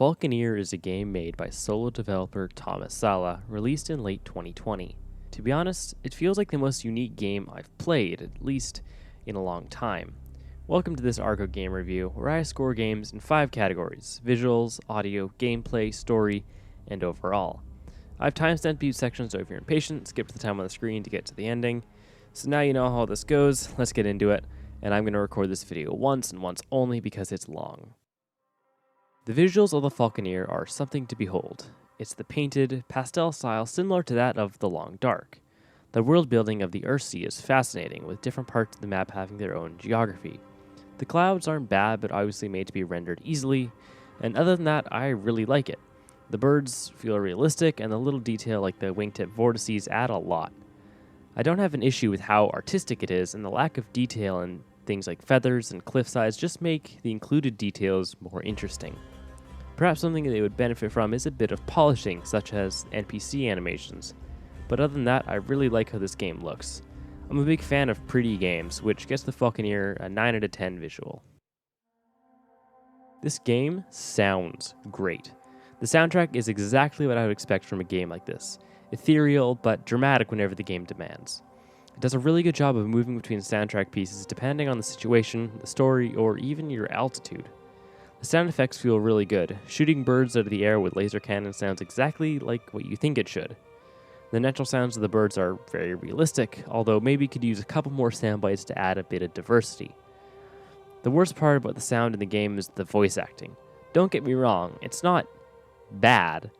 Falconeer is a game made by solo developer Thomas Sala, released in late 2020. To be honest, it feels like the most unique game I've played, at least in a long time. Welcome to this Argo game review, where I score games in 5 categories: visuals, audio, gameplay, story, and overall. I've timestamped each section, so if you're impatient, skip to the time on the screen to get to the ending. So now you know how this goes, let's get into it, and I'm going to record this video once and once only because it's long. The visuals of the Falconeer are something to behold. It's the painted, pastel style similar to that of The Long Dark. The world building of the Earthsea is fascinating, with different parts of the map having their own geography. The clouds aren't bad, but obviously made to be rendered easily, and other than that, I really like it. The birds feel realistic, and the little detail like the wingtip vortices add a lot. I don't have an issue with how artistic it is, and the lack of detail in things like feathers and cliff sides just make the included details more interesting. Perhaps something they would benefit from is a bit of polishing, such as NPC animations. But other than that, I really like how this game looks. I'm a big fan of pretty games, which gets the Falconeer a 9 out of 10 visual. This game sounds great. The soundtrack is exactly what I would expect from a game like this. Ethereal, but dramatic whenever the game demands. It does a really good job of moving between soundtrack pieces depending on the situation, the story, or even your altitude. The sound effects feel really good. Shooting birds out of the air with laser cannons sounds exactly like what you think it should. The natural sounds of the birds are very realistic, although maybe could use a couple more sound bites to add a bit of diversity. The worst part about the sound in the game is the voice acting. Don't get me wrong, it's not bad.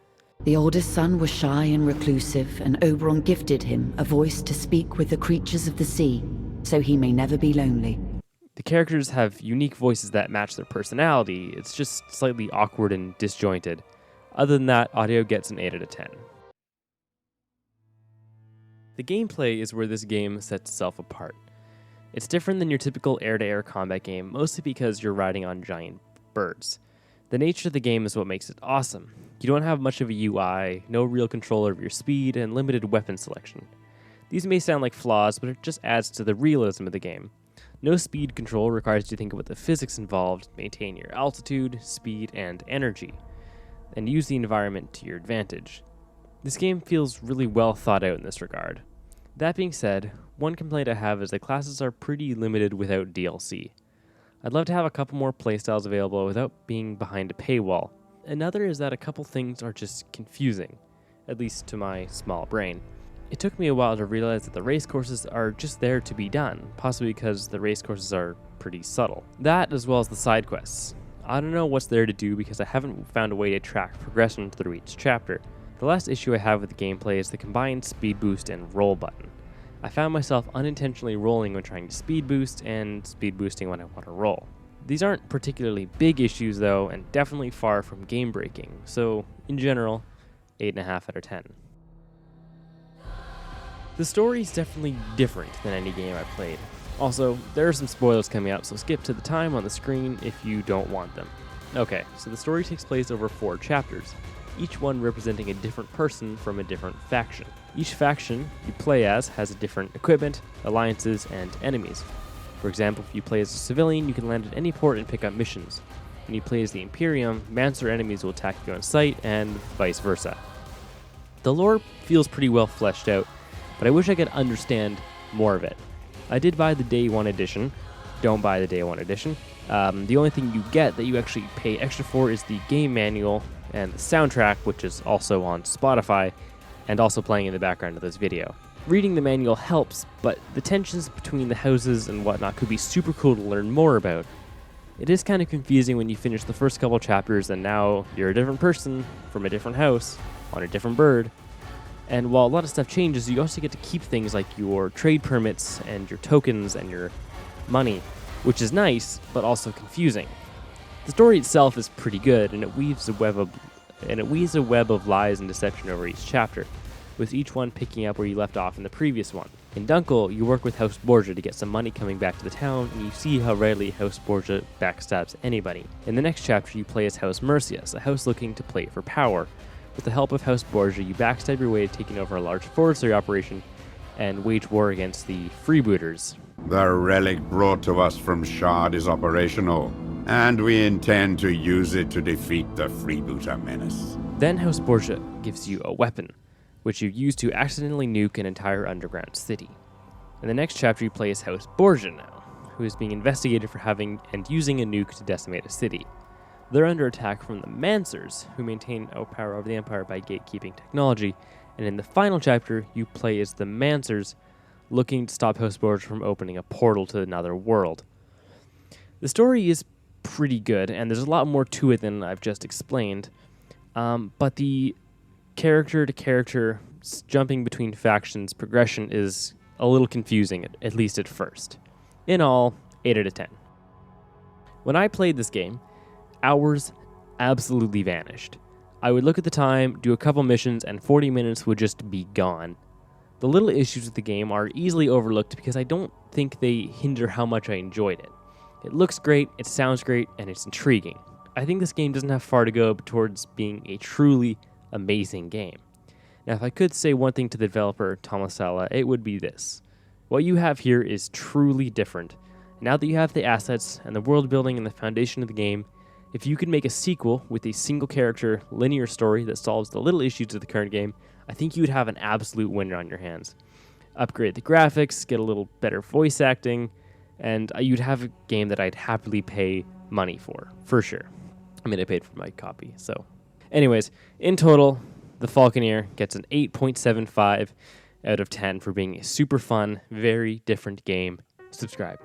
The oldest son was shy and reclusive, and Oberon gifted him a voice to speak with the creatures of the sea, so he may never be lonely. The characters have unique voices that match their personality. It's just slightly awkward and disjointed. Other than that, audio gets an 8 out of 10. The gameplay is where this game sets itself apart. It's different than your typical air-to-air combat game, mostly because you're riding on giant birds. The nature of the game is what makes it awesome. You don't have much of a UI, no real control over your speed, and limited weapon selection. These may sound like flaws, but it just adds to the realism of the game. No speed control requires you to think about the physics involved, maintain your altitude, speed, and energy, and use the environment to your advantage. This game feels really well thought out in this regard. That being said, one complaint I have is the classes are pretty limited without DLC. I'd love to have a couple more playstyles available without being behind a paywall. Another is that a couple things are just confusing, at least to my small brain. It took me a while to realize that the race courses are just there to be done, possibly because the race courses are pretty subtle. That, as well as the side quests. I don't know what's there to do because I haven't found a way to track progression through each chapter. The last issue I have with the gameplay is the combined speed boost and roll button. I found myself unintentionally rolling when trying to speed boost and speed boosting when I want to roll. These aren't particularly big issues though, and definitely far from game breaking, so in general, 8.5 out of 10. The story is definitely different than any game I've played. Also, there are some spoilers coming up, so skip to the time on the screen if you don't want them. Okay, so the story takes place over 4 chapters, each one representing a different person from a different faction. Each faction you play as has a different equipment, alliances, and enemies. For example, if you play as a civilian, you can land at any port and pick up missions. When you play as the Imperium, Mancer enemies will attack you on sight, and vice versa. The lore feels pretty well fleshed out, but I wish I could understand more of it. I did buy the Day 1 edition. Don't buy the Day 1 edition. The only thing you get that you actually pay extra for is the game manual and the soundtrack, which is also on Spotify and also playing in the background of this video. Reading the manual helps, but the tensions between the houses and whatnot could be super cool to learn more about. It is kind of confusing when you finish the first couple chapters and now you're a different person from a different house on a different bird. And while a lot of stuff changes, you also get to keep things like your trade permits and your tokens and your money, which is nice, but also confusing. The story itself is pretty good, and it weaves a web of lies and deception over each chapter, with each one picking up where you left off in the previous one. In Dunkel, you work with House Borgia to get some money coming back to the town, and you see how rarely House Borgia backstabs anybody. In the next chapter, you play as House Mercius, a house looking to play for power. With the help of House Borgia, you backstab your way to taking over a large forestry operation and wage war against the freebooters. The relic brought to us from Shard is operational, And we intend to use it to defeat the freebooter menace. Then House Borgia gives you a weapon, which you use to accidentally nuke an entire underground city. In the next chapter, you play as House Borgia now, who is being investigated for having and using a nuke to decimate a city. They're under attack from the Mancers, who maintain power over the Empire by gatekeeping technology, and in the final chapter, you play as the Mancers, looking to stop House Borgia from opening a portal to another world. The story is pretty good, and there's a lot more to it than I've just explained, but the character-to-character jumping between factions progression is a little confusing, at least at first. In all, 8 out of 10. When I played this game, hours absolutely vanished. I would look at the time, do a couple missions, and 40 minutes would just be gone. The little issues with the game are easily overlooked because I don't think they hinder how much I enjoyed it. It looks great, it sounds great, and it's intriguing. I think this game doesn't have far to go towards being a truly amazing game. Now, if I could say one thing to the developer, Thomas Sala, it would be this. What you have here is truly different. Now that you have the assets and the world building and the foundation of the game, if you could make a sequel with a single character, linear story that solves the little issues of the current game, I think you would have an absolute winner on your hands. Upgrade the graphics, get a little better voice acting, and you'd have a game that I'd happily pay money for sure. I mean, I paid for my copy, so. Anyways, in total, the Falconeer gets an 8.75 out of 10 for being a super fun, very different game. Subscribe.